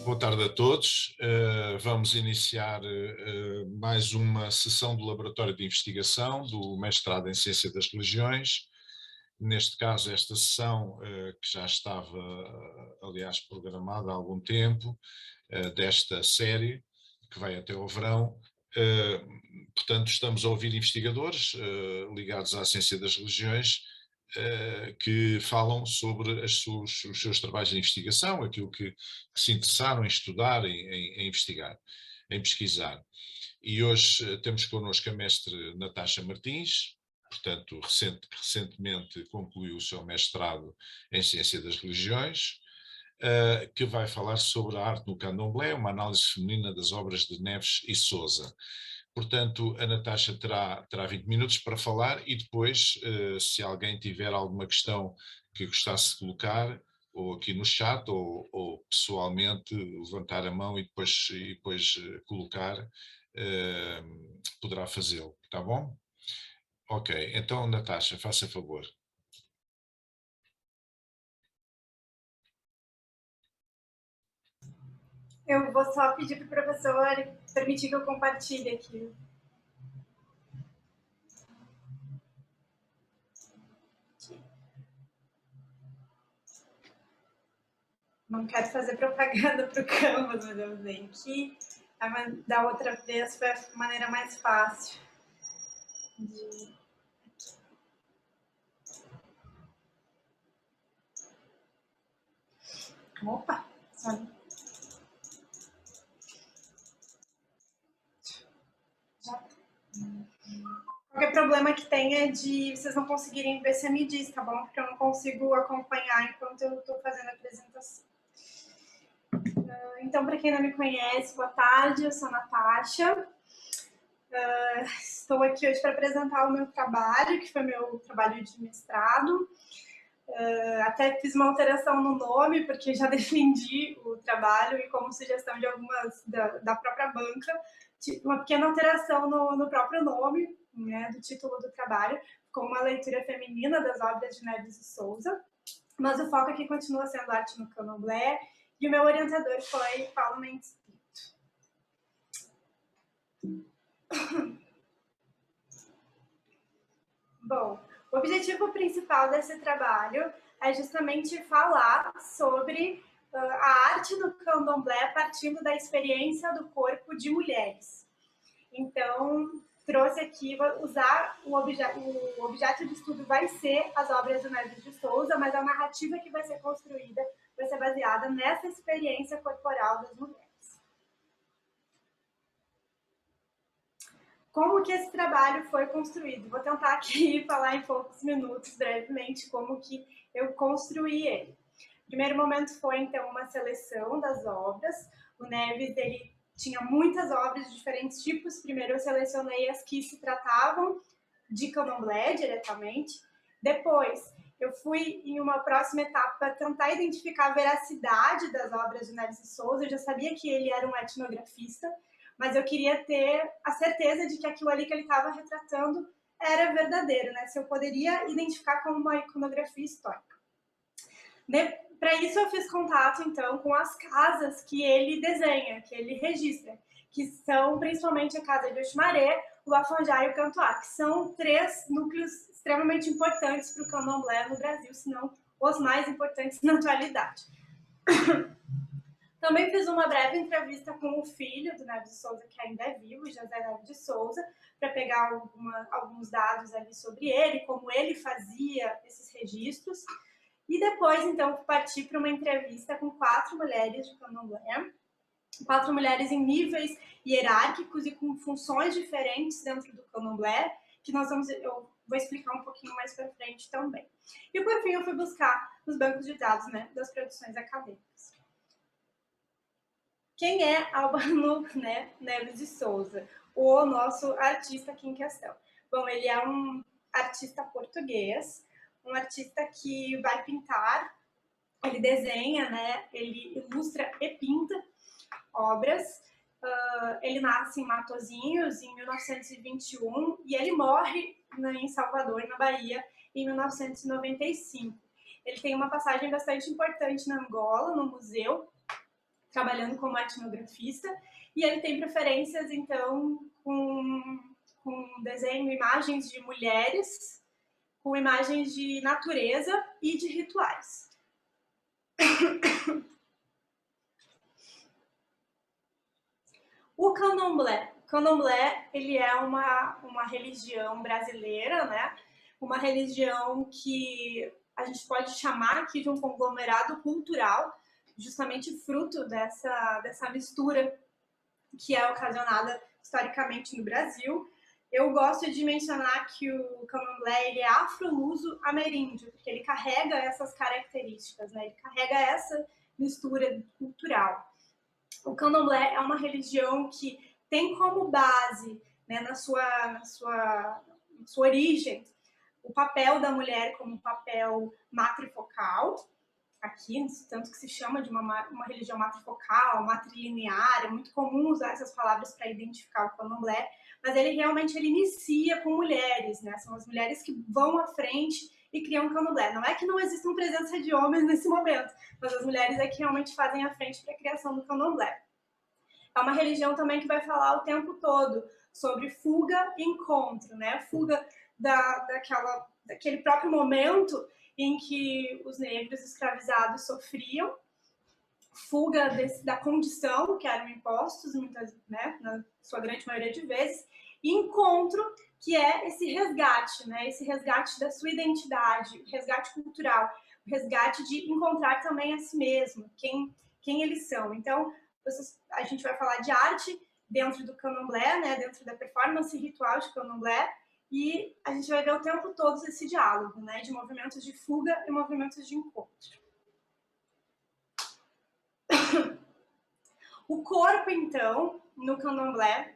Boa tarde a todos. Vamos iniciar mais uma sessão do Laboratório de Investigação do Mestrado em Ciência das Religiões. Neste caso, esta sessão, que já estava, aliás, programada há algum tempo, desta série, que vai até ao verão. Portanto, estamos a ouvir investigadores ligados à ciência das religiões, que falam sobre os seus trabalhos de investigação, aquilo que se interessaram em estudar, em investigar, em pesquisar. E hoje temos connosco a mestre Natasha Martins, portanto, recentemente concluiu o seu mestrado em Ciência das Religiões, que vai falar sobre a arte no candomblé, uma análise feminina das obras de Neves e Sousa. Portanto, a Natasha terá 20 minutos para falar e depois, se alguém tiver alguma questão que gostasse de colocar, ou aqui no chat, ou pessoalmente, levantar a mão e depois colocar, poderá fazê-lo, tá bom? Ok, então Natasha, faça favor. Eu vou só pedir para o professor permitir que eu compartilhe aqui. Não quero fazer propaganda para o Canvas, mas eu usei aqui. Da outra vez foi a maneira mais fácil de... Opa! Qualquer problema que tenha de vocês não conseguirem ver se me diz, tá bom? Porque eu não consigo acompanhar enquanto eu estou fazendo a apresentação. Então, para quem não me conhece, boa tarde, eu sou a Natasha. Estou aqui hoje para apresentar o meu trabalho, que foi meu trabalho de mestrado. Até fiz uma alteração no nome, porque já defendi o trabalho e como sugestão de algumas da própria banca, uma pequena alteração no próprio nome, né, do título do trabalho, com uma leitura feminina das obras de Neves e Sousa, mas o foco aqui continua sendo arte no candomblé, e o meu orientador foi Paulo Mendes Pinto. Bom, o objetivo principal desse trabalho é justamente falar sobre a arte do candomblé partindo da experiência do corpo de mulheres. Então, trouxe aqui, usar o objeto de estudo vai ser as obras do Neves de Sousa, mas a narrativa que vai ser construída vai ser baseada nessa experiência corporal das mulheres. Como que esse trabalho foi construído? Vou tentar aqui falar em poucos minutos, brevemente, como que eu construí ele. O primeiro momento foi, então, uma seleção das obras. O Neves, ele tinha muitas obras de diferentes tipos. Primeiro eu selecionei as que se tratavam de candomblé diretamente. Depois, eu fui, em uma próxima etapa, tentar identificar a veracidade das obras de Neves de Sousa. Eu já sabia que ele era um etnografista, mas eu queria ter a certeza de que aquilo ali que ele estava retratando era verdadeiro, né? Se eu poderia identificar como uma iconografia histórica. Para isso eu fiz contato, então, com as casas que ele desenha, que ele registra, que são principalmente a Casa de Oxumaré, o Afonjá e o Cantuá, que são três núcleos extremamente importantes para o candomblé no Brasil, se não os mais importantes na atualidade. Também fiz uma breve entrevista com o filho do Neves de Sousa, que ainda é vivo, José Neves de Sousa, para pegar alguns dados ali sobre ele, como ele fazia esses registros. E depois, então, parti para uma entrevista com 4 mulheres de candomblé, 4 mulheres em níveis hierárquicos e com funções diferentes dentro do candomblé, que eu vou explicar um pouquinho mais para frente também. E, por fim, eu fui buscar nos bancos de dados, né, das produções acadêmicas. Quem é Albano, né, Neves de Sousa, o nosso artista aqui em questão? Bom, ele é um artista português, um artista que vai pintar, ele desenha, né, ele ilustra e pinta obras. Ele nasce em Matosinhos em 1921 e ele morre em Salvador, na Bahia, em 1995. Ele tem uma passagem bastante importante na Angola, no museu, trabalhando como etnografista, e ele tem preferências, então, com desenho, imagens de mulheres, com imagens de natureza e de rituais. O candomblé. O candomblé, ele é uma religião brasileira, né? Uma religião que a gente pode chamar aqui de um conglomerado cultural, justamente fruto dessa mistura que é ocasionada historicamente no Brasil. Eu gosto de mencionar que o candomblé ele é afro-luso-ameríndio, porque ele carrega essas características, né? Ele carrega essa mistura cultural. O candomblé é uma religião que tem como base, né, na sua origem, o papel da mulher como papel matrifocal, aqui, tanto que se chama de uma religião matrifocal, matrilinear, é muito comum usar essas palavras para identificar o candomblé, mas ele realmente inicia com mulheres, né? São as mulheres que vão à frente e criam um candomblé. Não é que não exista presença de homens nesse momento, mas as mulheres é que realmente fazem a frente para a criação do candomblé. É uma religião também que vai falar o tempo todo sobre fuga e encontro, né? Fuga daquele próprio momento em que os negros escravizados sofriam, fuga da condição que eram impostos, muitas, né, na sua grande maioria de vezes, e encontro, que é esse resgate, né, esse resgate da sua identidade, resgate cultural, resgate de encontrar também a si mesmo, quem eles são. Então, a gente vai falar de arte dentro do candomblé, né, dentro da performance ritual de candomblé, e a gente vai ver o tempo todo esse diálogo, né, de movimentos de fuga e movimentos de encontro. O corpo, então, no candomblé,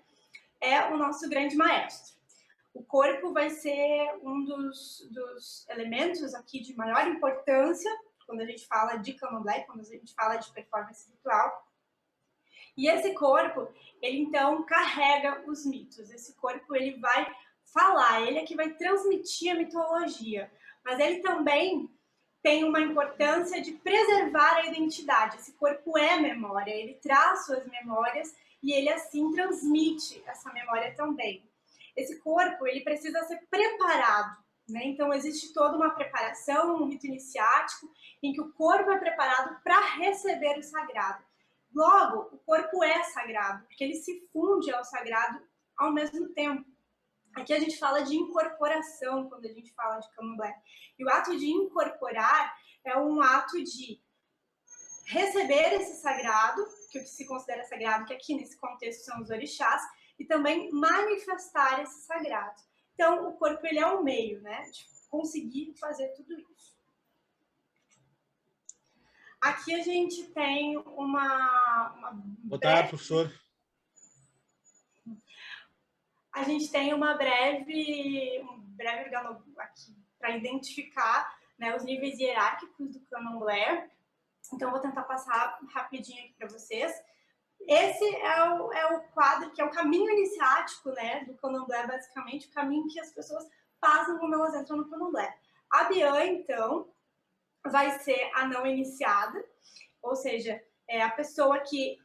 é o nosso grande maestro. O corpo vai ser um dos elementos aqui de maior importância quando a gente fala de candomblé, quando a gente fala de performance ritual. E esse corpo, ele então carrega os mitos. Esse corpo, ele vai falar, ele é que vai transmitir a mitologia, mas ele também tem uma importância de preservar a identidade. Esse corpo é memória, ele traz suas memórias e ele assim transmite essa memória também. Esse corpo, ele precisa ser preparado, né? Então existe toda uma preparação, um rito iniciático, em que o corpo é preparado para receber o sagrado. Logo, o corpo é sagrado, porque ele se funde ao sagrado ao mesmo tempo. Aqui a gente fala de incorporação quando a gente fala de candomblé. E o ato de incorporar é um ato de receber esse sagrado, que se considera sagrado, que aqui nesse contexto são os orixás, e também manifestar esse sagrado. Então, o corpo ele é um meio, né, de conseguir fazer tudo isso. Aqui a gente tem uma Boa tarde, professor. A gente tem um breve organograma aqui para identificar, né, os níveis hierárquicos do candomblé. Então, vou tentar passar rapidinho aqui para vocês. Esse é o quadro que é o caminho iniciático, né, do candomblé, basicamente, o caminho que as pessoas passam quando elas entram no candomblé. A Bian, então, vai ser a não iniciada, ou seja, é a pessoa que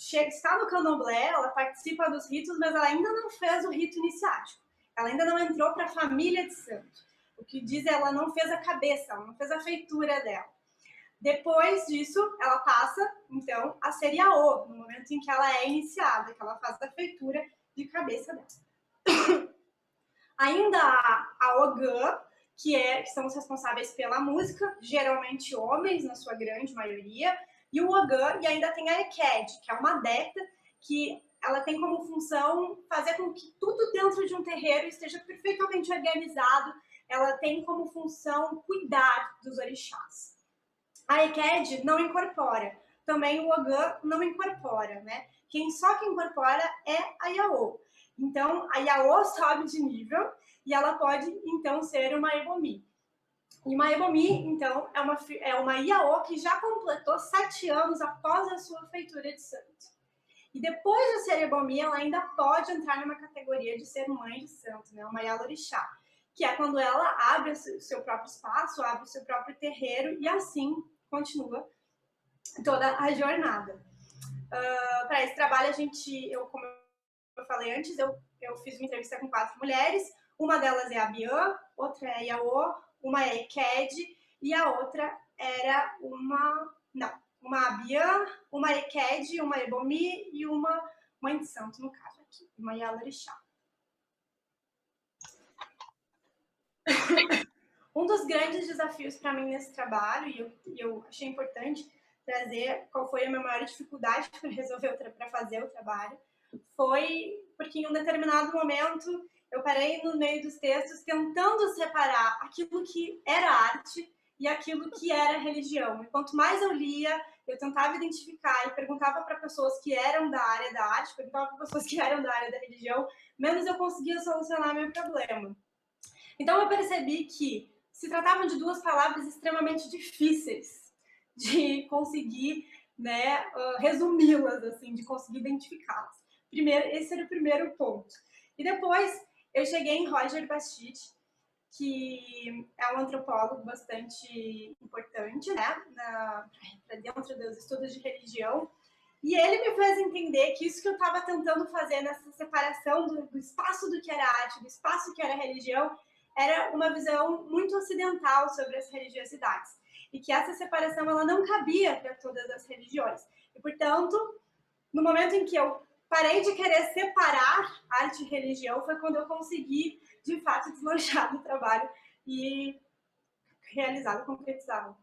está no candomblé, ela participa dos ritos, mas ela ainda não fez o rito iniciático. Ela ainda não entrou para a família de santo. O que diz é ela não fez a cabeça, ela não fez a feitura dela. Depois disso, ela passa, então, a ser Iaô, no momento em que ela é iniciada, que ela faz a feitura de cabeça dela. Ainda há a Ogã, que são os responsáveis pela música, geralmente homens, na sua grande maioria, e o Ogã, e ainda tem a Eked, que é uma adepta que ela tem como função fazer com que tudo dentro de um terreiro esteja perfeitamente organizado, ela tem como função cuidar dos orixás. A Eked não incorpora, também o Ogã não incorpora, né? Quem incorpora é a Iaô. Então, a Iaô sobe de nível e ela pode, então, ser uma Ebomi. E uma Ebomi, então, é uma Iaô que já completou 7 anos após a sua feitura de santo. E depois de ser Ebomi, ela ainda pode entrar numa categoria de ser mãe de santo, né? Uma Yalorixá, que é quando ela abre o seu próprio espaço, abre o seu próprio terreiro e assim continua toda a jornada. Para esse trabalho, como eu falei antes, eu fiz uma entrevista com 4 mulheres, uma delas é a Bian, outra é a Yaô, uma é a Eked, e a outra era uma Bian, uma Eked, uma Ebomi e uma Mãe de Santo, no caso aqui, uma Yalarixá. Um dos grandes desafios para mim nesse trabalho, e eu achei importante trazer qual foi a minha maior dificuldade para fazer o trabalho, foi porque em um determinado momento eu parei no meio dos textos tentando separar aquilo que era arte e aquilo que era religião. E quanto mais eu lia, eu tentava identificar e perguntava para pessoas que eram da área da arte, perguntava para pessoas que eram da área da religião, menos eu conseguia solucionar meu problema. Então eu percebi que se tratavam de 2 palavras extremamente difíceis de conseguir, né, resumi-las, assim, de conseguir identificá-las. Esse era o primeiro ponto. E depois eu cheguei em Roger Bastide, que é um antropólogo bastante importante, né, para dentro dos estudos de religião. E ele me fez entender que isso que eu estava tentando fazer nessa separação do espaço do que era arte, do espaço que era religião, era uma visão muito ocidental sobre as religiosidades. E que essa separação ela não cabia para todas as religiões. E, portanto, no momento em que eu parei de querer separar arte e religião, foi quando eu consegui, de fato, deslanchar do trabalho e realizá-lo, concretizá-lo.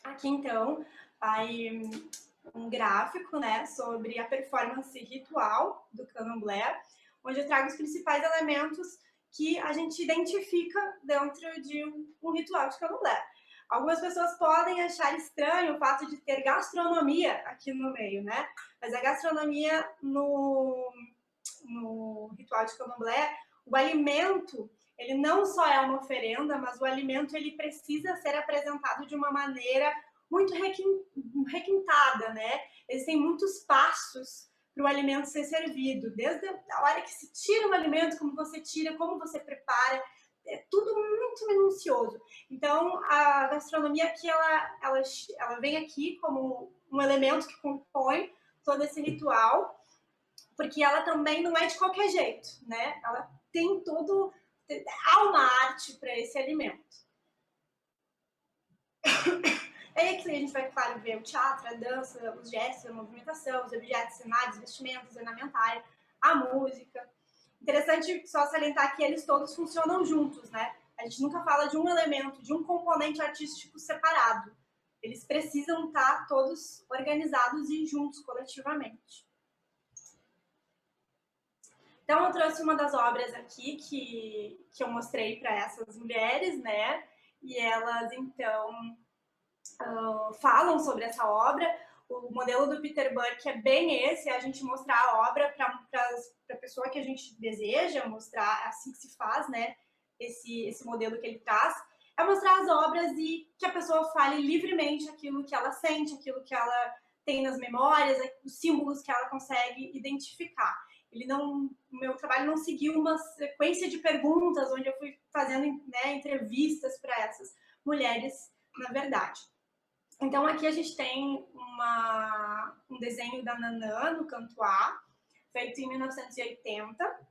Aqui, então, vai um gráfico, né, sobre a performance ritual do candomblé, onde eu trago os principais elementos que a gente identifica dentro de um ritual de candomblé. Algumas pessoas podem achar estranho o fato de ter gastronomia aqui no meio, né? Mas a gastronomia no ritual de candomblé, o alimento, ele não só é uma oferenda, mas o alimento ele precisa ser apresentado de uma maneira muito requintada, né? Eles têm muitos passos para o alimento ser servido, desde a hora que se tira o alimento, como você tira, como você prepara, é tudo muito minucioso. Então, a gastronomia aqui, ela vem aqui como um elemento que compõe todo esse ritual, porque ela também não é de qualquer jeito, né? Ela tem todo... Há uma arte para esse alimento. É que a gente vai, claro, ver o teatro, a dança, os gestos, a movimentação, os objetos cenários, vestimentos, ornamentária, a música. Interessante só salientar que eles todos funcionam juntos, né? A gente nunca fala de um elemento, de um componente artístico separado. Eles precisam estar todos organizados e juntos coletivamente. Então, eu trouxe uma das obras aqui que eu mostrei para essas mulheres, né? E elas, então, falam sobre essa obra. O modelo do Peter Burke é bem esse, é a gente mostrar a obra para a pessoa que a gente deseja mostrar, assim que se faz, né? Esse modelo que ele traz, é mostrar as obras e que a pessoa fale livremente aquilo que ela sente, aquilo que ela tem nas memórias, os símbolos que ela consegue identificar. O meu trabalho não seguiu uma sequência de perguntas onde eu fui fazendo, né, entrevistas para essas mulheres, na verdade. Então, aqui a gente tem um desenho da Nanã, no canto A, feito em 1980.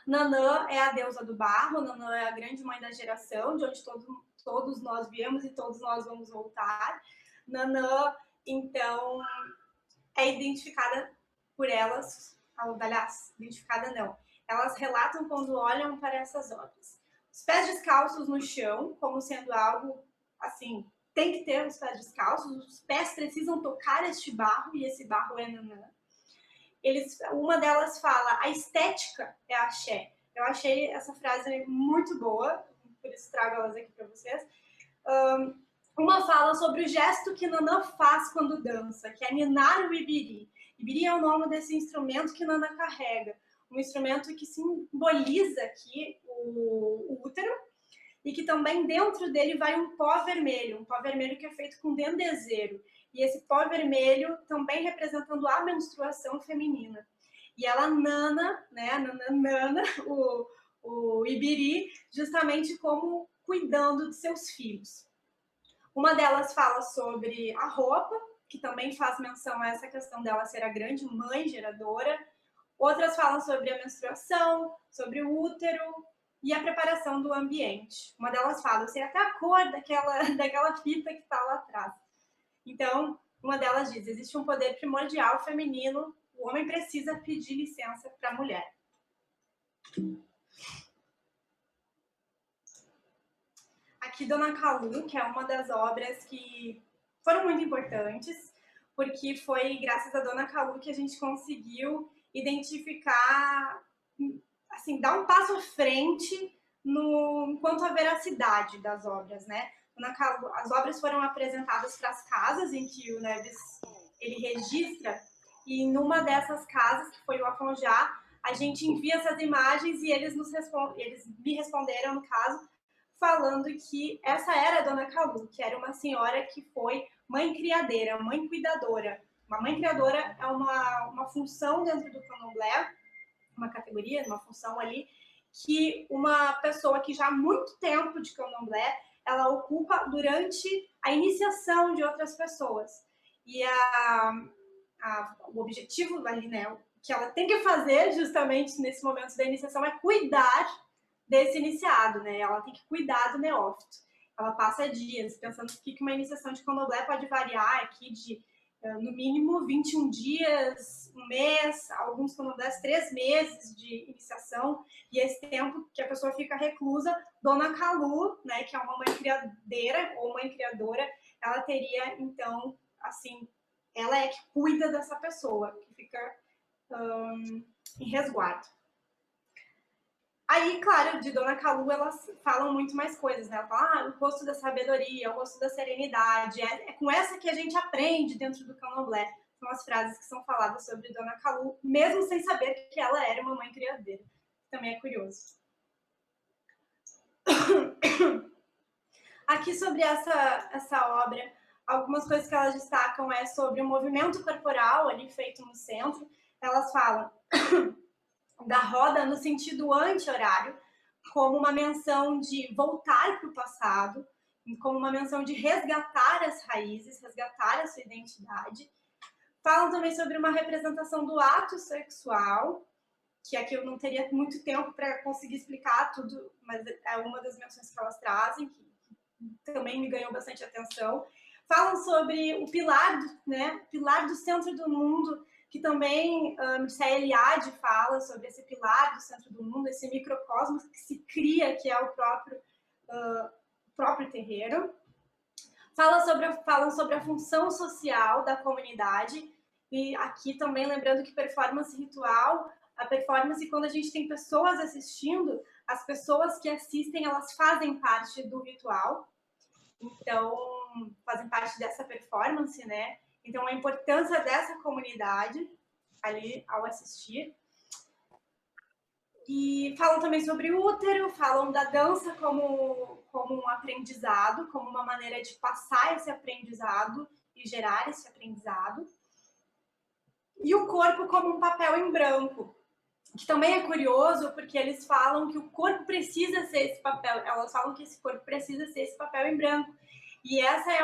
Nanã é a deusa do barro, Nanã é a grande mãe da geração, de onde todos nós viemos e todos nós vamos voltar. Nanã, então, é identificada por elas, aliás, identificada não, elas relatam quando olham para essas obras. Os pés descalços no chão, como sendo algo, assim, tem que ter os pés descalços, os pés precisam tocar este barro, e esse barro é Nanã. Uma delas fala, a estética é axé. Eu achei essa frase muito boa, por isso trago elas aqui para vocês. Uma fala sobre o gesto que Nanã faz quando dança, que é ninar o ibiri. Ibiri é o nome desse instrumento que Nanã carrega. Um instrumento que simboliza aqui o útero, e que também dentro dele vai um pó vermelho que é feito com dendezeiro. E esse pó vermelho também representando a menstruação feminina. E ela nana, né, nana o ibiri, justamente como cuidando de seus filhos. Uma delas fala sobre a roupa, que também faz menção a essa questão dela ser a grande mãe geradora. Outras falam sobre a menstruação, sobre o útero e a preparação do ambiente. Uma delas fala, eu sei até a cor daquela fita que está lá atrás. Então, uma delas diz, existe um poder primordial feminino, o homem precisa pedir licença para a mulher. Aqui, Dona Kalu, que é uma das obras que foram muito importantes, porque foi graças a Dona Kalu que a gente conseguiu identificar, assim, dar um passo à frente quanto à veracidade das obras, né? Dona Kalu, as obras foram apresentadas para as casas em que o Neves ele registra, e numa dessas casas, que foi o Afonjá, a gente envia essas imagens e eles me responderam, no caso, falando que essa era a Dona Kalu, que era uma senhora que foi mãe criadeira, mãe cuidadora. Uma mãe criadora é uma função dentro do candomblé, uma categoria, uma função ali, que uma pessoa que já há muito tempo de candomblé, ela ocupa durante a iniciação de outras pessoas. E o objetivo ali, né, que ela tem que fazer justamente nesse momento da iniciação é cuidar desse iniciado, né? Ela tem que cuidar do neófito. Ela passa dias pensando que uma iniciação de candomblé pode variar aqui de, no mínimo, 21 dias, um mês, alguns candomblés 3 meses de iniciação, e esse tempo que a pessoa fica reclusa, Dona Kalu, né, que é uma mãe criadeira ou mãe criadora, ela teria, então, assim, ela é que cuida dessa pessoa, que fica em resguardo. Aí, claro, de Dona Kalu, elas falam muito mais coisas, né? Ela fala, o rosto da sabedoria, o rosto da serenidade, é com essa que a gente aprende dentro do candomblé. São as frases que são faladas sobre Dona Kalu, mesmo sem saber que ela era uma mãe criadeira. Também é curioso. Aqui sobre essa obra, algumas coisas que elas destacam é sobre o movimento corporal ali feito no centro. Elas falam da roda no sentido anti-horário, como uma menção de voltar para o passado, como uma menção de resgatar as raízes, resgatar a sua identidade. Falam também sobre uma representação do ato sexual, que aqui eu não teria muito tempo para conseguir explicar tudo, mas é uma das menções que elas trazem, que também me ganhou bastante atenção. Falam sobre o pilar, né, pilar do centro do mundo, que também Mircea Eliade fala sobre esse pilar do centro do mundo, esse microcosmos que se cria, que é o próprio terreiro. Falam sobre a função social da comunidade, e aqui também lembrando que performance ritual, a performance, quando a gente tem pessoas assistindo, as pessoas que assistem, elas fazem parte do ritual, então fazem parte dessa performance, né? Então, a importância dessa comunidade ali ao assistir. E falam também sobre o útero, falam da dança como um aprendizado, como uma maneira de passar esse aprendizado e gerar esse aprendizado. E o corpo como um papel em branco, que também é curioso, porque eles falam que o corpo precisa ser esse papel, elas falam que esse corpo precisa ser esse papel em branco. E essa é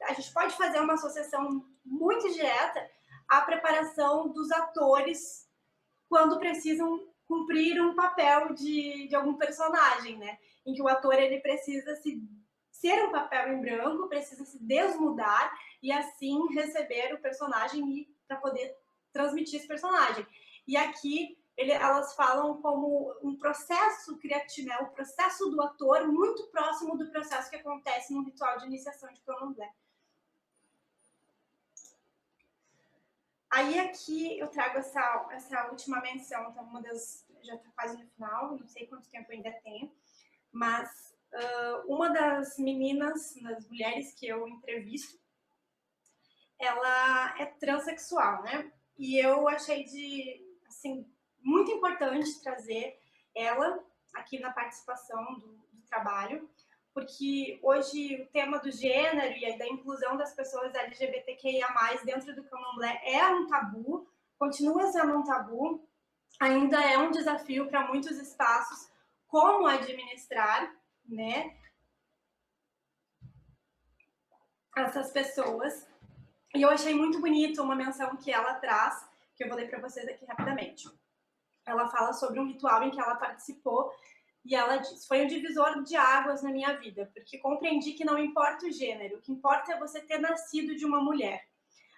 a gente pode fazer uma associação muito direta à preparação dos atores quando precisam cumprir um papel de algum personagem, né? Em que o ator ele precisa ser um papel em branco, precisa se desnudar e assim receber o personagem para poder transmitir esse personagem. E aqui elas falam como um processo criativo, né? O processo do ator muito próximo do processo que acontece no ritual de iniciação de candomblé. Aí aqui eu trago essa última menção, então já está quase no final, não sei quanto tempo ainda tem, mas uma das meninas, das mulheres que eu entrevisto, ela é transexual, né? E eu achei assim, muito importante trazer ela aqui na participação do trabalho, porque hoje o tema do gênero e da inclusão das pessoas LGBTQIA+, dentro do candomblé é um tabu, continua sendo um tabu, ainda é um desafio para muitos espaços como administrar, né? essas pessoas. E eu achei muito bonito uma menção que ela traz, que eu vou ler para vocês aqui rapidamente. Ela fala sobre um ritual em que ela participou e ela diz: foi um divisor de águas na minha vida, porque compreendi que não importa o gênero, o que importa é você ter nascido de uma mulher.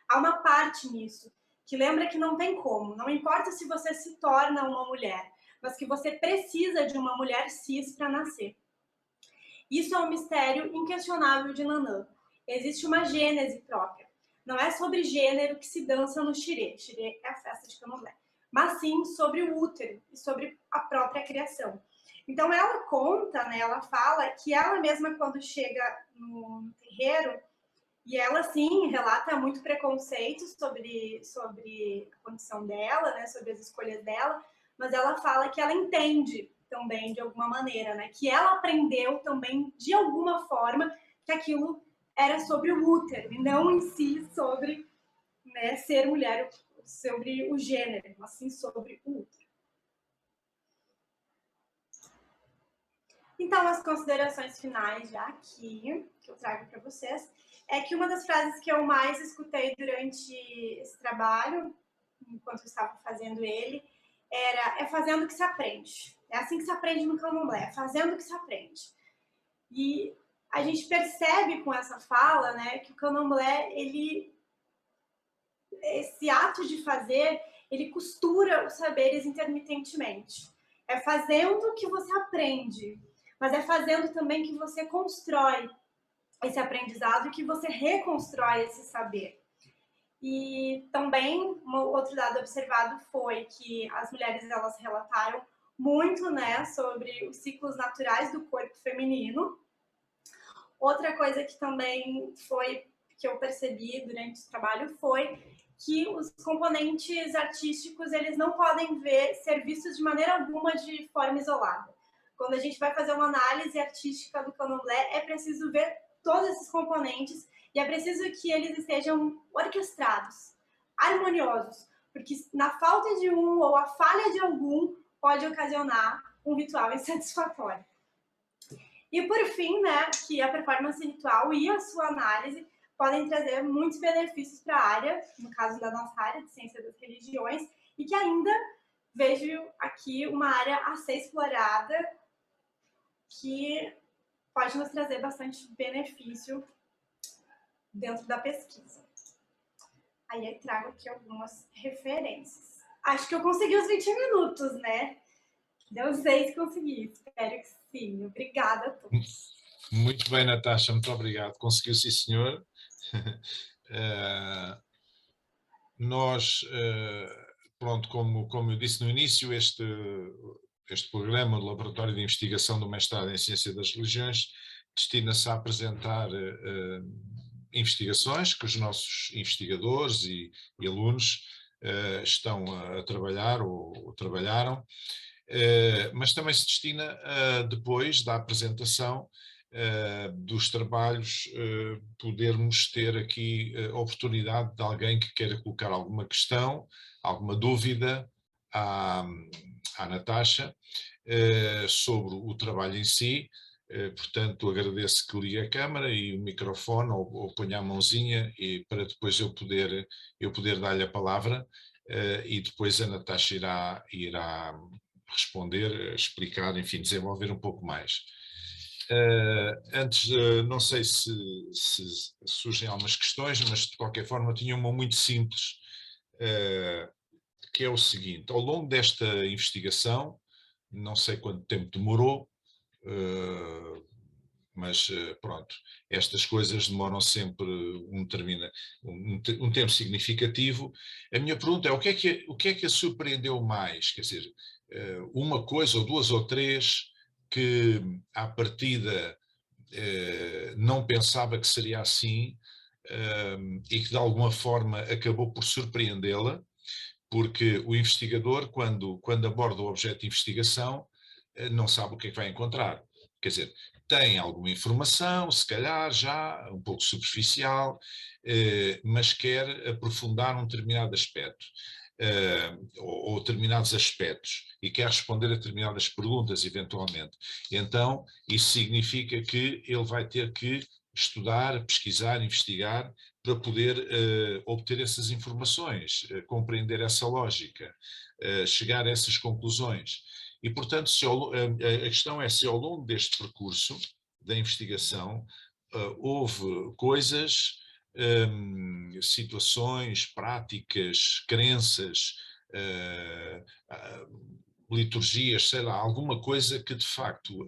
Há uma parte nisso que lembra que não tem como, não importa se você se torna uma mulher, mas que você precisa de uma mulher cis para nascer. Isso é um mistério inquestionável de Nanã. Existe uma gênese própria. Não é sobre gênero que se dança no xirê. Xirê é a festa de candomblé. Mas sim sobre o útero e sobre a própria criação. Então ela conta, né, ela fala que ela mesma quando chega no terreiro, e ela sim relata muito preconceito sobre a condição dela, né, sobre as escolhas dela, mas ela fala que ela entende também de alguma maneira, né, que ela aprendeu também de alguma forma que aquilo era sobre o útero e não em si sobre, né, ser mulher, sobre o gênero, mas sim sobre o útero. Então, as considerações finais já aqui, que eu trago para vocês, é que uma das frases que eu mais escutei durante esse trabalho, enquanto eu estava fazendo ele, é fazendo que se aprende. É assim que se aprende no candomblé, é fazendo que se aprende. E a gente percebe com essa fala, né, que o candomblé, esse ato de fazer, ele costura os saberes intermitentemente. É fazendo que você aprende, mas é fazendo também que você constrói esse aprendizado e que você reconstrói esse saber. E também, um outro dado observado foi que as mulheres, elas relataram muito, né, sobre os ciclos naturais do corpo feminino. Outra coisa que também foi, que eu percebi durante o trabalho, foi que os componentes artísticos, eles não podem ser vistos de maneira alguma de forma isolada. Quando a gente vai fazer uma análise artística do candomblé, é preciso ver todos esses componentes e é preciso que eles estejam orquestrados, harmoniosos, porque na falta de um ou a falha de algum pode ocasionar um ritual insatisfatório. E por fim, né, que a performance ritual e a sua análise podem trazer muitos benefícios para a área, no caso da nossa área de ciência das religiões, e que ainda vejo aqui uma área a ser explorada que pode nos trazer bastante benefício dentro da pesquisa. Aí eu trago aqui algumas referências. Acho que eu consegui os 20 minutos, né? Não sei se consegui, espero que sim. Obrigada a todos. Muito bem, Natasha, muito obrigado. Conseguiu, sim, senhor. Nós, pronto, como eu disse no início, este programa do Laboratório de Investigação do Mestrado em Ciência das Religiões destina-se a apresentar investigações que os nossos investigadores e alunos estão a trabalhar ou trabalharam, mas também se destina a, depois da apresentação dos trabalhos, podermos ter aqui a oportunidade de alguém que queira colocar alguma questão, alguma dúvida à Natasha sobre o trabalho em si. Portanto, agradeço que ligue a câmara e o microfone ou ponha a mãozinha para depois eu poder dar-lhe a palavra e depois a Natasha irá responder, explicar, enfim, desenvolver um pouco mais. Antes, não sei se surgem algumas questões, mas de qualquer forma tinha uma muito simples, que é o seguinte: ao longo desta investigação, não sei quanto tempo demorou, mas pronto, estas coisas demoram sempre um tempo significativo. A minha pergunta é: o que é que a surpreendeu mais? Quer dizer, uma coisa ou duas ou três que à partida não pensava que seria assim e que de alguma forma acabou por surpreendê-la, porque o investigador, quando aborda o objeto de investigação, não sabe o que é que vai encontrar. Quer dizer, tem alguma informação, se calhar já um pouco superficial, mas quer aprofundar um determinado aspecto. Ou determinados aspectos e quer responder a determinadas perguntas, eventualmente. Então, isso significa que ele vai ter que estudar, pesquisar, investigar, para poder obter essas informações, compreender essa lógica, chegar a essas conclusões. E, portanto, a questão é se ao longo deste percurso da investigação houve coisas, situações, práticas, crenças, liturgias, sei lá, alguma coisa que de facto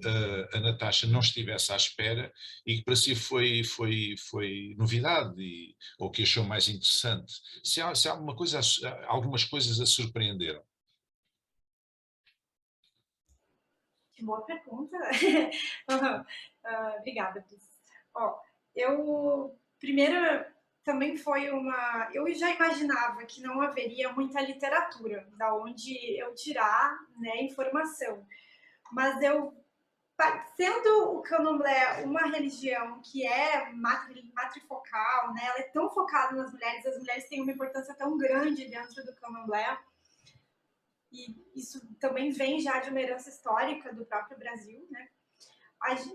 a Natasha não estivesse à espera e que para si foi novidade ou que achou mais interessante. Se há alguma coisa, algumas coisas a surpreenderam. Que boa pergunta. Obrigada, Cris. Eu primeiro também foi uma. Eu já imaginava que não haveria muita literatura da onde eu tirar, né, informação, mas eu, sendo o Candomblé uma religião que é matrifocal, né, ela é tão focada nas mulheres, as mulheres têm uma importância tão grande dentro do Candomblé, e isso também vem já de uma herança histórica do próprio Brasil, né?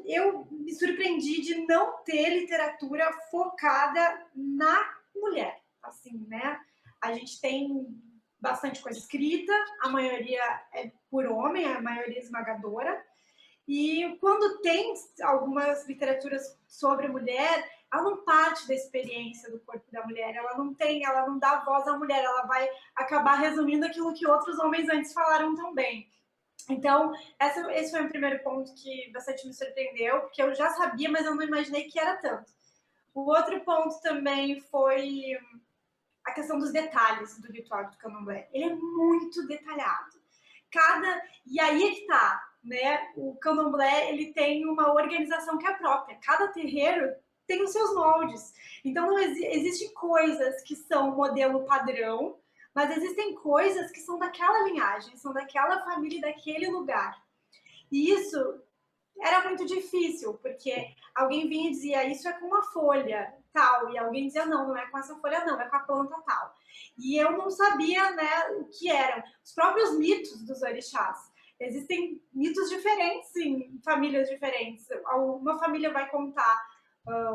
Eu me surpreendi de não ter literatura focada na mulher, assim, né? A gente tem bastante coisa escrita, a maioria é por homem, a maioria esmagadora, e quando tem algumas literaturas sobre mulher, ela não parte da experiência do corpo da mulher, ela não dá voz à mulher, ela vai acabar resumindo aquilo que outros homens antes falaram também. Então, esse foi o primeiro ponto que bastante me surpreendeu, porque eu já sabia, mas eu não imaginei que era tanto. O outro ponto também foi a questão dos detalhes do ritual do Candomblé. Ele é muito detalhado. E aí é que tá, né? O Candomblé, ele tem uma organização que é própria. Cada terreiro tem os seus moldes. Então, não existem coisas que são modelo padrão, mas existem coisas que são daquela linhagem, são daquela família e daquele lugar. E isso era muito difícil, porque alguém vinha e dizia, isso é com uma folha tal, e alguém dizia, não, não é com essa folha não, é com a planta tal. E eu não sabia, né, o que eram. Os próprios mitos dos orixás. Existem mitos diferentes em famílias diferentes. Uma família vai contar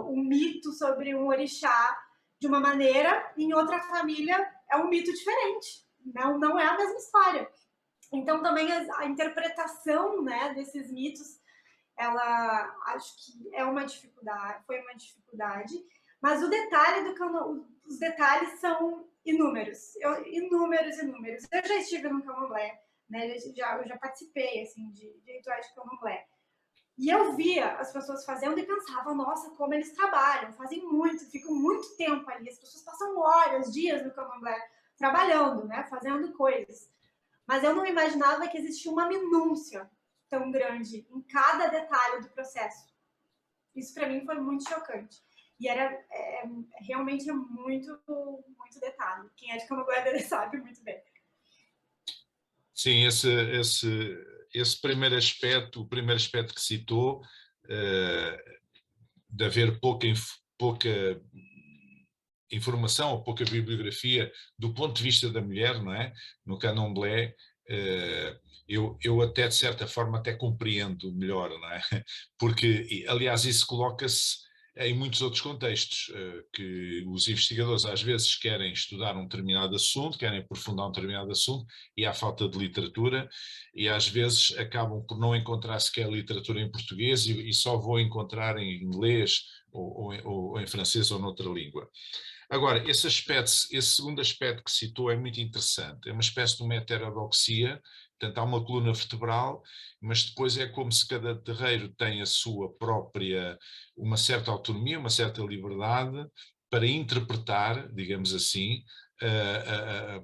um mito sobre um orixá de uma maneira, em outra família é um mito diferente. Não é a mesma história. Então, também a interpretação, né, desses mitos, ela acho que é uma dificuldade, foi uma dificuldade, mas o detalhe os detalhes são inúmeros. Inúmeros. Eu já estive no Candomblé, né? Eu já participei assim, de rituais de Candomblé. E eu via as pessoas fazendo e pensava, nossa, como eles trabalham, fazem muito, ficam muito tempo ali. As pessoas passam horas, dias no Candomblé, trabalhando, né? Fazendo coisas. Mas eu não imaginava que existia uma minúcia tão grande em cada detalhe do processo. Isso para mim foi muito chocante. E realmente muito, muito detalhe. Quem é de Candomblé sabe muito bem. Sim, esse primeiro aspecto, o primeiro aspecto que citou, de haver pouca informação ou pouca bibliografia do ponto de vista da mulher, não é? No Candomblé, eu até de certa forma até compreendo melhor, não é? Porque, aliás, isso coloca-se em muitos outros contextos, que os investigadores às vezes querem estudar um determinado assunto, querem aprofundar um determinado assunto e há falta de literatura e às vezes acabam por não encontrar sequer literatura em português e só vão encontrar em inglês ou em francês ou noutra língua. Agora, esse segundo aspecto que citou é muito interessante, é uma espécie de uma heterodoxia, portanto há uma coluna vertebral, mas depois é como se cada terreiro tem a sua própria, uma certa autonomia, uma certa liberdade para interpretar, digamos assim,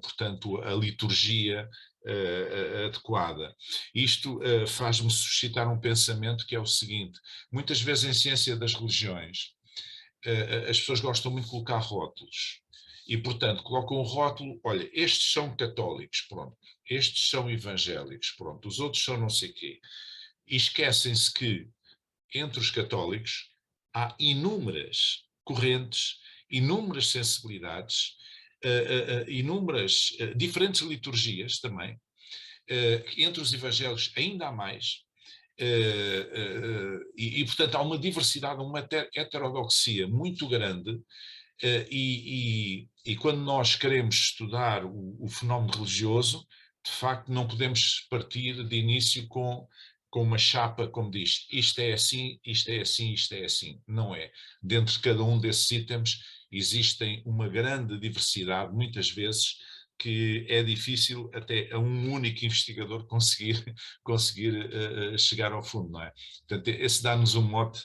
portanto a liturgia adequada. Isto faz-me suscitar um pensamento que é o seguinte, muitas vezes em ciência das religiões, as pessoas gostam muito de colocar rótulos. E, portanto, colocam um rótulo, olha, estes são católicos, pronto, estes são evangélicos, pronto, os outros são não sei quê. E esquecem-se que, entre os católicos, há inúmeras correntes, inúmeras sensibilidades, inúmeras diferentes liturgias também, entre os evangélicos ainda há mais, Portanto, há uma diversidade, uma heterodoxia muito grande, e quando nós queremos estudar o fenómeno religioso, de facto não podemos partir de início com uma chapa, como diz, isto é assim, isto é assim, isto é assim. Não é. Dentro de cada um desses itens existem uma grande diversidade, muitas vezes, que é difícil até a um único investigador conseguir chegar ao fundo, não é? Portanto, esse dá-nos um mote,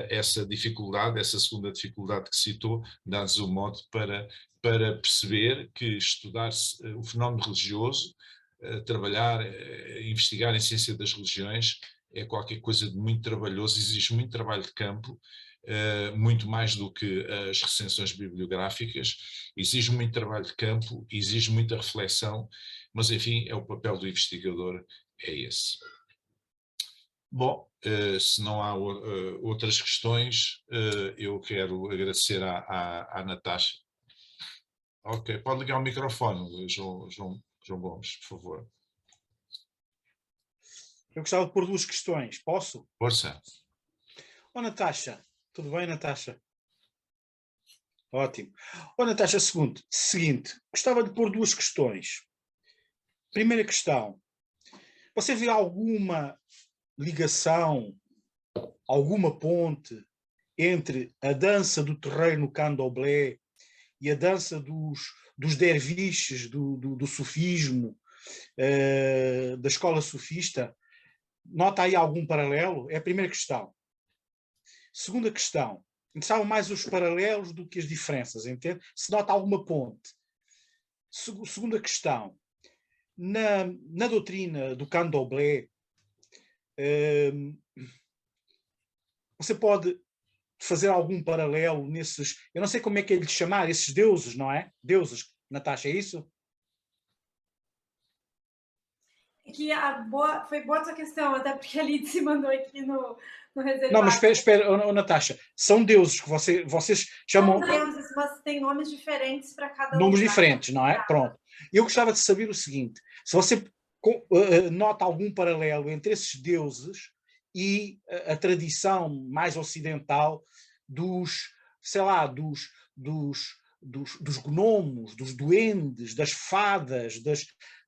essa dificuldade, essa segunda dificuldade que citou, dá-nos um mote para perceber que estudar o fenómeno religioso, trabalhar, investigar em ciência das religiões é qualquer coisa de muito trabalhoso, exige muito trabalho de campo, muito mais do que as recensões bibliográficas, exige muito trabalho de campo, exige muita reflexão, mas enfim, é o papel do investigador, é esse. Bom, se não há outras questões, eu quero agradecer à Natasha. Ok, pode ligar o microfone, João Gomes, por favor. Eu gostava de pôr duas questões, posso? Força. Natasha, tudo bem, Natasha? Ótimo. Natasha, seguinte, gostava de pôr duas questões. Primeira questão, você vê alguma ligação, alguma ponte entre a dança do terreiro candomblé e a dança dos derviches, do sufismo, da escola sufista? Nota aí algum paralelo? É a primeira questão. Segunda questão, interessavam mais os paralelos do que as diferenças, entende? Se nota alguma ponte. Segunda questão, na doutrina do candomblé, você pode fazer algum paralelo nesses, eu não sei como é que é de chamar, esses deuses, não é? Deuses, Natasha, é isso? Foi boa a sua questão, até porque a Lidice mandou aqui no reservado. Não, mas espera, Natasha, são deuses que vocês chamam... São deuses, mas tem nomes diferentes para cada nomes lugar. diferentes, não é? Pronto. Eu gostava de saber o seguinte, se você nota algum paralelo entre esses deuses e a tradição mais ocidental dos, sei lá, dos gnomos, dos duendes, das fadas,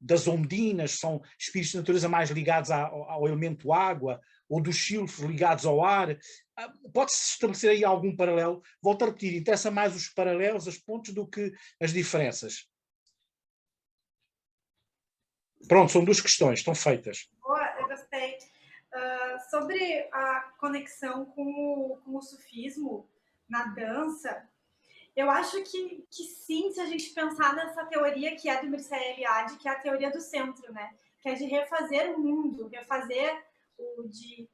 das ondinas, são espíritos de natureza mais ligados ao elemento água, ou dos silfos ligados ao ar. Pode-se estabelecer aí algum paralelo? Volto a repetir, interessa mais os paralelos, as pontes, do que as diferenças. Pronto, são duas questões, estão feitas. Boa, eu gostei. Sobre a conexão com o sufismo na dança, eu acho que sim, se a gente pensar nessa teoria que é do Mircea Eliade, que é a teoria do centro, né? Que é de refazer o mundo, de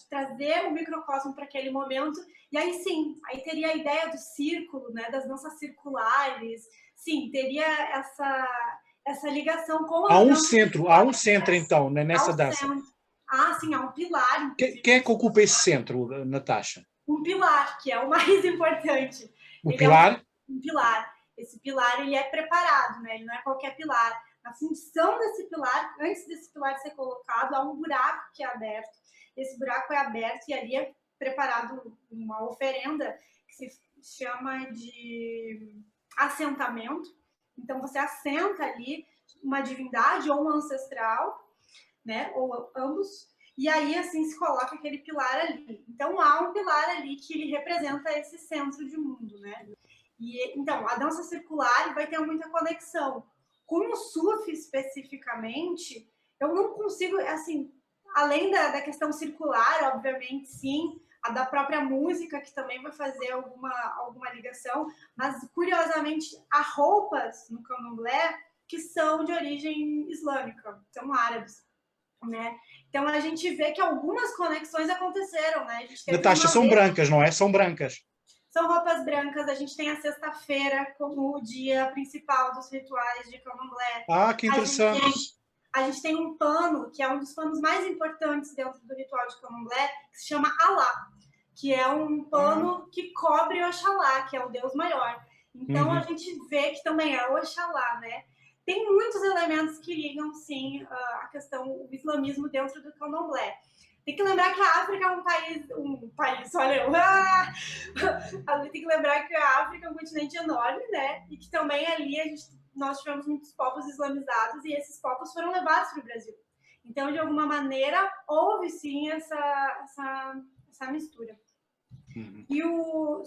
trazer o microcosmo para aquele momento. E aí sim, aí teria a ideia do círculo, né? Das danças circulares. Sim, teria essa ligação com a há um centro então, nessa dança. Sim, há um pilar. Quem é que ocupa esse centro, Natasha? Um pilar, que é o mais importante. O pilar? Um pilar. Esse pilar, ele é preparado, né? Ele não é qualquer pilar. A função desse pilar, antes desse pilar ser colocado, há um buraco que é aberto. Esse buraco é aberto e ali é preparado uma oferenda que se chama de assentamento. Então, você assenta ali uma divindade ou um ancestral, né? Ou ambos. E aí, assim, se coloca aquele pilar ali. Então, há um pilar ali que ele representa esse centro de mundo, né? E, então, a dança circular vai ter muita conexão. Com o Sufi, especificamente, eu não consigo, assim, além da questão circular, obviamente, sim, a da própria música, que também vai fazer alguma ligação, mas, curiosamente, há roupas no candomblé que são de origem islâmica, são árabes. Né? Então a gente vê que algumas conexões aconteceram, né? Natasha, são brancas, não é? São brancas. São roupas brancas. A gente tem a sexta-feira como o dia principal dos rituais de candomblé. Que interessante. A gente tem um pano, que é um dos panos mais importantes dentro do ritual de candomblé, que se chama Alá, que é um pano que cobre o Oxalá, que é o Deus maior. Então a gente vê que também é o Oxalá, né? Tem muitos elementos que ligam, sim, a questão, o islamismo dentro do candomblé. Tem que lembrar que a África é um país, olha eu, tem que lembrar que a África é um continente enorme, né? E que também ali nós tivemos muitos povos islamizados e esses povos foram levados para o Brasil. Então, de alguma maneira, houve sim essa mistura. Uhum.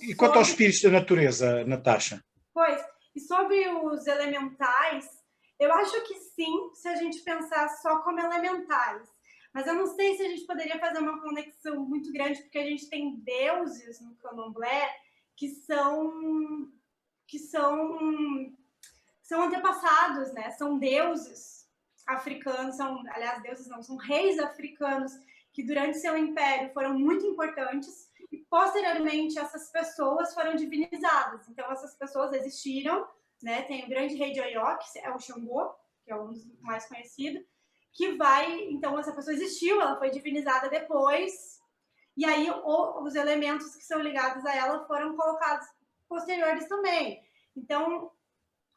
E quanto aos espíritos da natureza, Natasha? Pois, e sobre os elementais, eu acho que sim, se a gente pensar só como elementais. Mas eu não sei se a gente poderia fazer uma conexão muito grande, porque a gente tem deuses no candomblé que são antepassados, né? São deuses africanos, aliás, deuses não, são reis africanos que durante seu império foram muito importantes e posteriormente essas pessoas foram divinizadas. Então essas pessoas existiram, né? Tem o grande rei de Oió, que é o Xangô, que é um dos mais conhecidos, então essa pessoa existiu, ela foi divinizada depois, e aí os elementos que são ligados a ela foram colocados posteriores também. Então,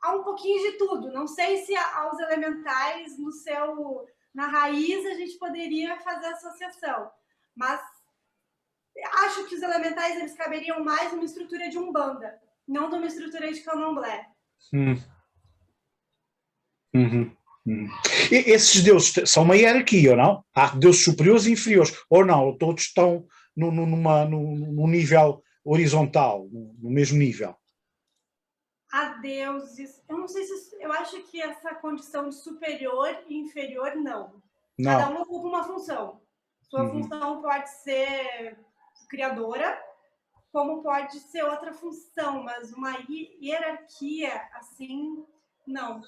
há um pouquinho de tudo. Não sei se aos elementais, na raiz, a gente poderia fazer associação, mas acho que os elementais eles caberiam mais numa estrutura de umbanda, não numa estrutura de candomblé. Uhum. E esses deuses são uma hierarquia, ou não? Há deuses superiores e inferiores, ou não? Todos estão num nível horizontal, no mesmo nível? Há deuses, eu não sei se, eu acho que essa condição de superior e inferior, não. Cada um ocupa uma função. Sua função pode ser criadora, como pode ser outra função, mas uma hierarquia, assim, não.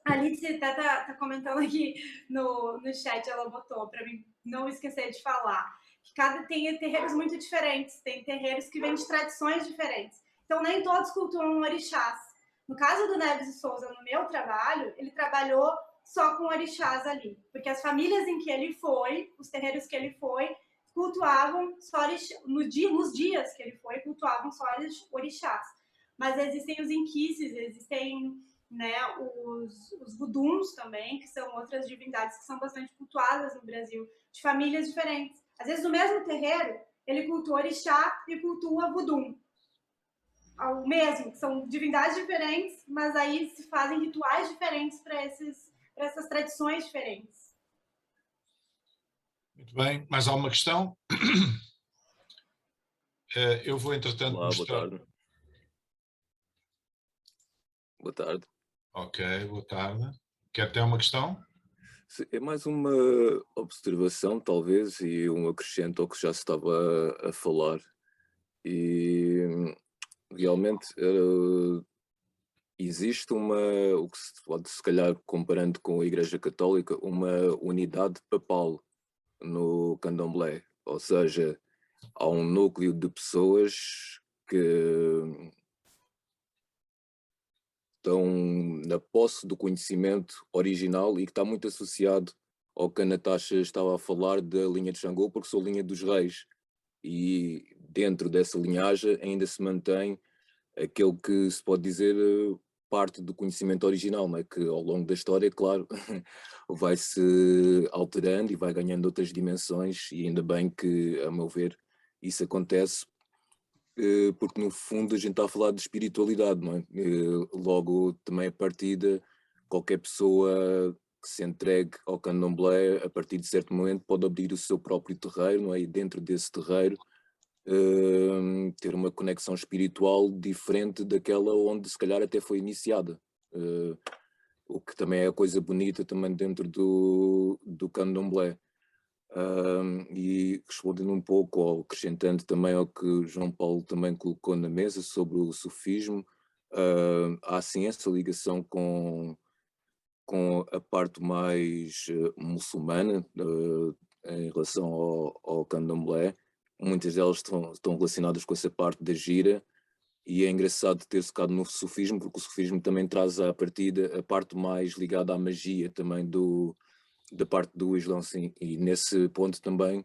A Alice até tá comentando aqui no chat, ela botou para mim não esquecer de falar, que tem terreiros muito diferentes, tem terreiros que vêm de tradições diferentes. Então, nem todos cultuam orixás. No caso do Neves e Souza, no meu trabalho, ele trabalhou só com orixás ali, porque as famílias em que ele foi, os terreiros que ele foi, cultuavam só orixás. Nos dias que ele foi, cultuavam só orixás. Mas existem os inquices, existem, né, os vuduns também, que são outras divindades que são bastante cultuadas no Brasil, de famílias diferentes. Às vezes, no mesmo terreiro, ele cultua orixá e cultua vudum. O mesmo, que são divindades diferentes, mas aí se fazem rituais diferentes para essas tradições diferentes. Muito bem, mais alguma questão? Eu vou, entretanto, Olá, mostrar... boa tarde. Boa tarde. Ok, boa tarde. Quer ter uma questão? É mais uma observação, talvez, e um acrescento ao que já se estava a falar. E realmente existe o que se pode, se calhar, comparando com a Igreja Católica, uma unidade papal no candomblé. Ou seja, há um núcleo de pessoas que estão na posse do conhecimento original e que está muito associado ao que a Natasha estava a falar da linha de Xangô, porque sou linha dos reis. E dentro dessa linhagem ainda se mantém aquele que se pode dizer parte do conhecimento original, não é? Que ao longo da história, claro, vai-se alterando e vai ganhando outras dimensões, e ainda bem que, a meu ver, isso acontece, porque no fundo a gente está a falar de espiritualidade, não é? Logo, também a partida, qualquer pessoa que se entregue ao candomblé, a partir de certo momento, pode abrir o seu próprio terreiro, não é? E dentro desse terreiro, ter uma conexão espiritual diferente daquela onde se calhar até foi iniciada. O que também é a coisa bonita também dentro do candomblé. E respondendo um pouco, ou acrescentando também ao que o João Paulo também colocou na mesa sobre o sufismo, há sim essa ligação com a parte mais muçulmana em relação ao candomblé. Muitas delas estão relacionadas com essa parte da gira, e é engraçado ter tocado no sufismo, porque o sufismo também traz à partida a parte mais ligada à magia também da parte do Islão, sim, e nesse ponto também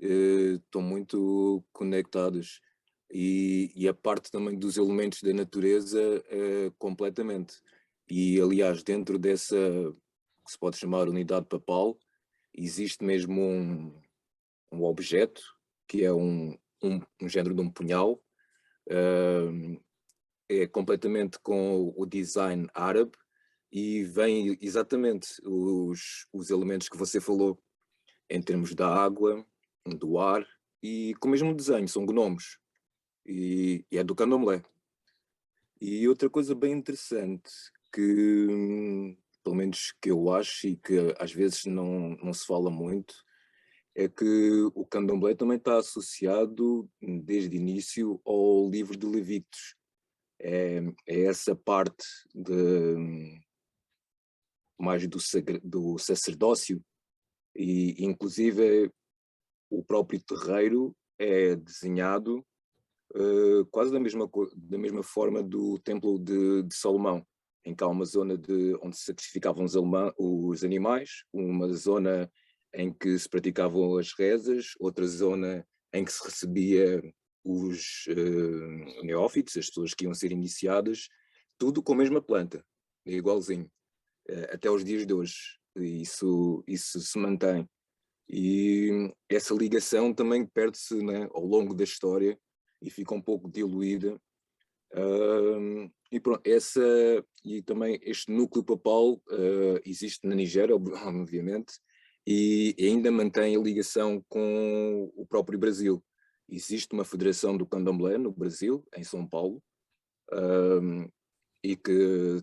estão muito conectadas, e a parte também dos elementos da natureza completamente. E aliás, dentro dessa, que se pode chamar unidade papal, existe mesmo um objeto, que é um género de um punhal, é completamente com o design árabe e vem exatamente os elementos que você falou, em termos da água, do ar e com o mesmo desenho, são gnomos, e é do candomblé. E outra coisa bem interessante que, pelo menos que eu acho e que às vezes não se fala muito, é que o candomblé também está associado desde o início ao livro de Levíticos. É essa parte mais do sacerdócio, e inclusive o próprio terreiro é desenhado quase da mesma forma do Templo de Salomão, em que há uma zona onde se sacrificavam os animais, uma zona em que se praticavam as rezas, outra zona em que se recebia os neófitos, as pessoas que iam ser iniciadas, tudo com a mesma planta, é igualzinho, até os dias de hoje. Isso se mantém. E essa ligação também perde-se, né, ao longo da história e fica um pouco diluída. E pronto, e também este núcleo papal existe na Nigéria, obviamente, e ainda mantém a ligação com o próprio Brasil. Existe uma federação do candomblé no Brasil, em São Paulo, e que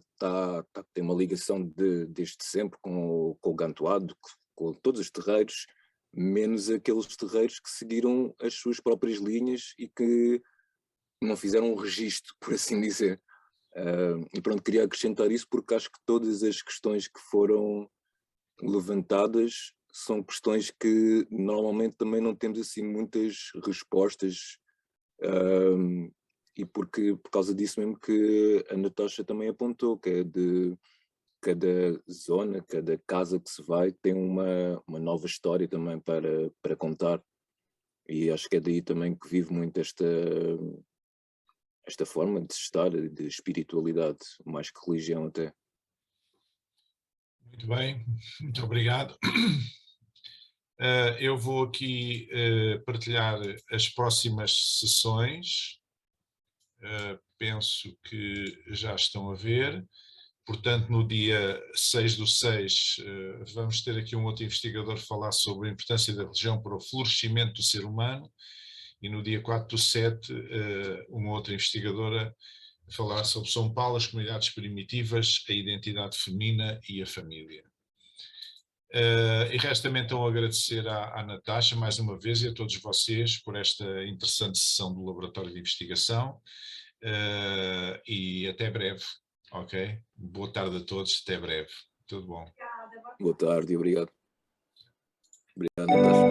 tem uma ligação desde sempre com o gantoado, com todos os terreiros, menos aqueles terreiros que seguiram as suas próprias linhas e que não fizeram um registro, por assim dizer. E pronto, queria acrescentar isso porque acho que todas as questões que foram levantadas são questões que normalmente também não temos assim muitas respostas, e por causa disso mesmo que a Natasha também apontou, que é de cada zona, cada casa que se vai tem uma nova história também para contar, e acho que é daí também que vive muito esta forma de estar, de espiritualidade, mais que religião até. Muito bem, muito obrigado. Eu vou aqui partilhar as próximas sessões. Penso que já estão a ver. Portanto, no dia 6/6, vamos ter aqui um outro investigador falar sobre a importância da religião para o florescimento do ser humano, e no dia 4/7, uma outra investigadora falar sobre São Paulo, as comunidades primitivas, a identidade feminina e a família. E resta-me então agradecer à Natasha mais uma vez e a todos vocês por esta interessante sessão do Laboratório de Investigação, e até breve, ok? Boa tarde a todos, até breve. Tudo bom. Obrigada. Boa tarde e obrigado. Obrigado, Natasha.